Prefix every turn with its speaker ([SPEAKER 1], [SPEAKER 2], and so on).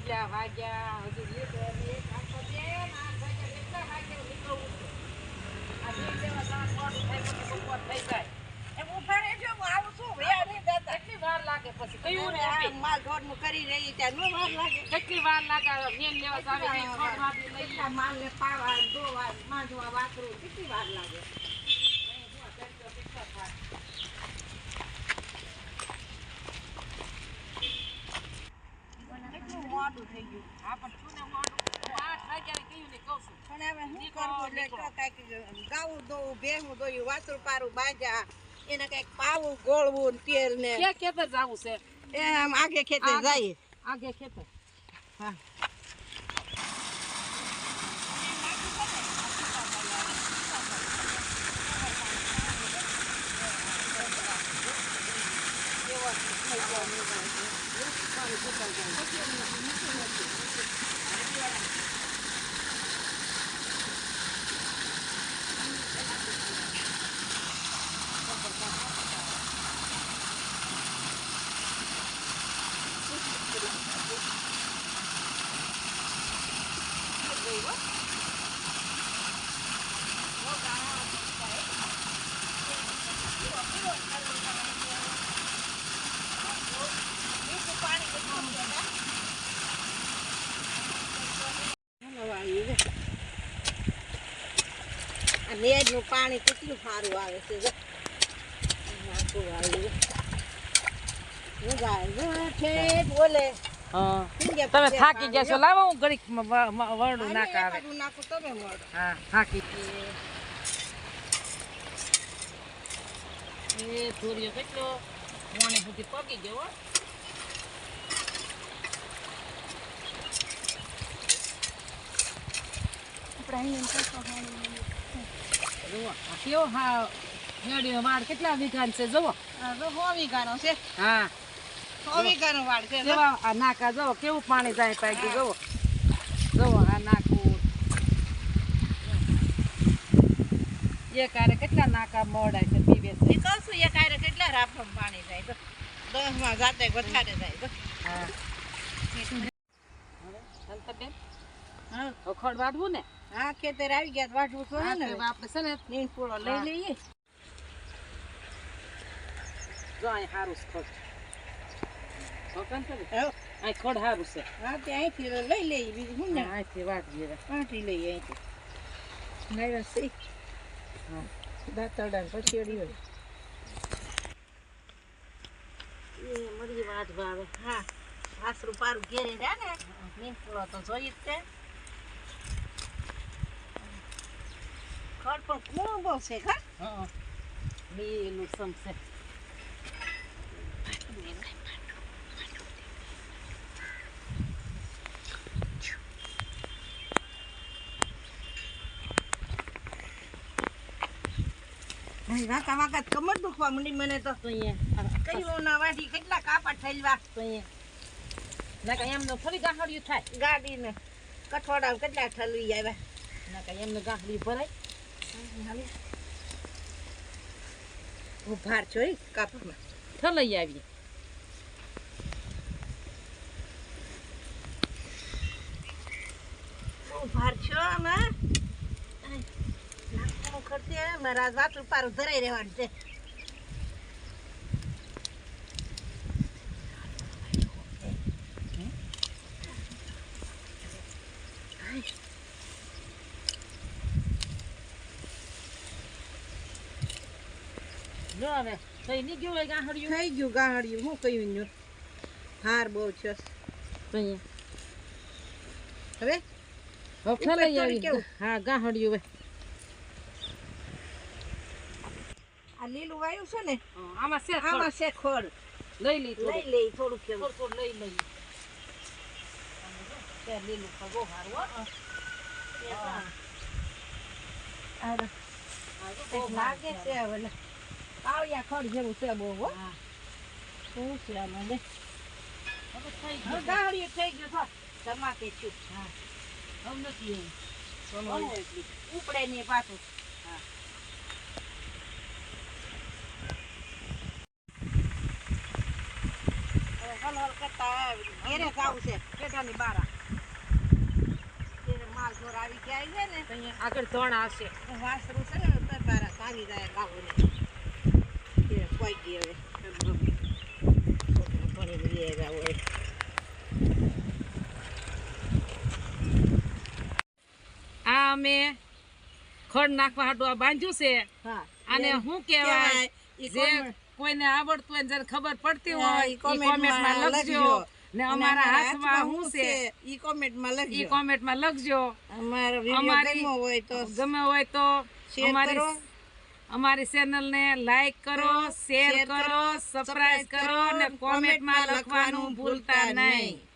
[SPEAKER 1] કેટલા વાગ્યા હજુ લીધો અને એક આખો દે ના વાગ્યા કેટલા વાગ્યા નીકળવું છે આ બે જેવા દાંત મોડું થાય પછી બપોર થઈ જાય
[SPEAKER 2] એમ ઉફાડે જો હું આવું છું ભૈયા નહીં જતા
[SPEAKER 1] કેટલી વાર લાગે પછી કયું ને
[SPEAKER 2] આ માલ ઢોરનું કરી રહી ત્યાં નો વાર લાગે
[SPEAKER 1] કેટલી વાર લાગે વેન લેવા આવી ગઈ છોડ વાળી લઈ
[SPEAKER 2] કેટલા માલને પાવા ધોવા માંજવા વાતરું કેટલી વાર લાગે કેટલું મોડું થઈ ગયું
[SPEAKER 1] હા પણ શું ને મોડું 8 વાગ્યા કયું ને કહું છું
[SPEAKER 2] પણ હવે શું કરવું એટલે કાંઈક ગાવું દોવું ભેહું દોયું વાસરું પારું બાજા એને કંઈક પાવું ગોળવું ને તેલ ને
[SPEAKER 1] ક્યાં ખેતર જાવું છે
[SPEAKER 2] એમ આગે ખેતે જાય
[SPEAKER 1] આગે ખેતર
[SPEAKER 2] હા નેજનું પાણી કેટલું સારું આવે છે બોલે
[SPEAKER 1] હા તમે થાકી જશો લાવો હું ઘડીક વરડું નાખા આવે
[SPEAKER 2] નાખું તમે મળો
[SPEAKER 1] હા થાકી એ થોડીઓ કેટલો મોણે સુધી પગી ગયો કેવો હા મેળીનો વાડ કેટલા વીઘાનો છે જુઓ
[SPEAKER 2] 100 વીઘાનો છે
[SPEAKER 1] હા
[SPEAKER 2] 100 વીઘાનો વાડ છે
[SPEAKER 1] કેવા આ નાકા જુઓ કેવું પાણી જાય પાકી જુઓ જુઓ આ નાકું એક આરે કેટલા નાકા મોડાય છે પીવે છે
[SPEAKER 2] નીકળશું એક આરે કેટલા રાફમ પાણી જાય તો 10 માં જાતે વધારે જાય તો
[SPEAKER 1] હા બેન હા ખડ વાઢવું ને
[SPEAKER 2] હા ખેતર આવી ગયા વાઢવું તો ને
[SPEAKER 1] આપણે છે ને
[SPEAKER 2] નીણ પૂળો લઈ લઈએ
[SPEAKER 1] જો અહીં સારું ખડ
[SPEAKER 2] હા
[SPEAKER 1] ખડ સારું છે
[SPEAKER 2] હા તે અહીંથી લઈ લઈએ બીજું શું ને
[SPEAKER 1] અહીંથી વાઢીએ
[SPEAKER 2] વાઢી લઈએ અહીંથી નાયરા સી
[SPEAKER 1] હા
[SPEAKER 2] દાંતરડા ને પછેડી હોય
[SPEAKER 1] એ મરી વાઢવા આવે
[SPEAKER 2] હા આસરું પારું ઘેરે રહ્યા ને નીણ પૂળો તો જોઈ જ તે ખડ પણ કૂણું બહુ છે ખા
[SPEAKER 1] હા લીલું સમશે
[SPEAKER 2] વાંકા વાંકા કમર દુખવા મંડી મને તો કયું ના વાઢી કેટલા કાપા ઠેલવા
[SPEAKER 1] તો અહીંયા ના કઈ એમનો થોડી ગાંહડિયું થાય
[SPEAKER 2] ગાડીને કઠોડા કેટલા ઠલવી આવ્યા
[SPEAKER 1] ના કઈ એમને ગાંહડિયું ભરાય
[SPEAKER 2] ઉભાર છો કાપમાં
[SPEAKER 1] ઠલઈ આવી
[SPEAKER 2] ઉભાર છો આમાં ખર્ચે મારા વાટલું પારું ધરાઈ રહેવાનું છે
[SPEAKER 1] જો હવે થઈ નહીં ગયું હોય ગાંહડિયું
[SPEAKER 2] થઈ ગયું ગાહડિયું હું કહ્યું ને હાર બહુ છે
[SPEAKER 1] તો અહીંયા
[SPEAKER 2] હવે
[SPEAKER 1] ઠલઈ આવી
[SPEAKER 2] કેવું?
[SPEAKER 1] હા ગાંહડિયું હવે
[SPEAKER 2] આ લીલું વાયું છે ને
[SPEAKER 1] આમાં છે
[SPEAKER 2] આમાં છે ખોડ
[SPEAKER 1] લઈ લઈ
[SPEAKER 2] લઈ લઈ થોડુંક
[SPEAKER 1] થોડું થોડું લઈ લઈ લીલું પગો હારું
[SPEAKER 2] લાગે છે હવે કાળિયા ખડ જેવું છે બહુ હો શું છે આમાં ને ગાહડિયું થઈ ગયું છે ધમાકે છું હા
[SPEAKER 1] હવે નથી
[SPEAKER 2] ઉપડે ને પાછું હલ હલ કરતા ઘેરે જાવું છે
[SPEAKER 1] પેટાની બારા
[SPEAKER 2] એને માલ ઢોર આવી ગયા છે ને
[SPEAKER 1] તો અહીંયા આગળ ધોણા હશે
[SPEAKER 2] વાસરું છે ને તો બારા કાઢી જાય ગાવું ને કોઈ ગઈ હવે પાણી લઈ જાવ હોય
[SPEAKER 1] આ અમે ખડ નાખવા હાટું આ બાંધ્યું છે
[SPEAKER 2] હા
[SPEAKER 1] આને શું કહેવાય જે કોઈને આવડતું હોય ને જયારે ખબર પડતી હોય ઈ કોમેન્ટમાં લખજો ને અમારા હાથમાં શું છે
[SPEAKER 2] ઈ કોમેન્ટમાં
[SPEAKER 1] ઈ
[SPEAKER 2] લખજો
[SPEAKER 1] કોમેન્ટમાં લખજો
[SPEAKER 2] અમારો વિડિયો
[SPEAKER 1] અમારી
[SPEAKER 2] ગમ્યો હોય તો
[SPEAKER 1] ગમે હોય તો
[SPEAKER 2] શેર કરો
[SPEAKER 1] અમારી ચેનલને લાઈક કરો શેર કરો સબસ્ક્રાઇબ કરો ને કોમેન્ટમાં લખવાનું ભૂલતા નહીં.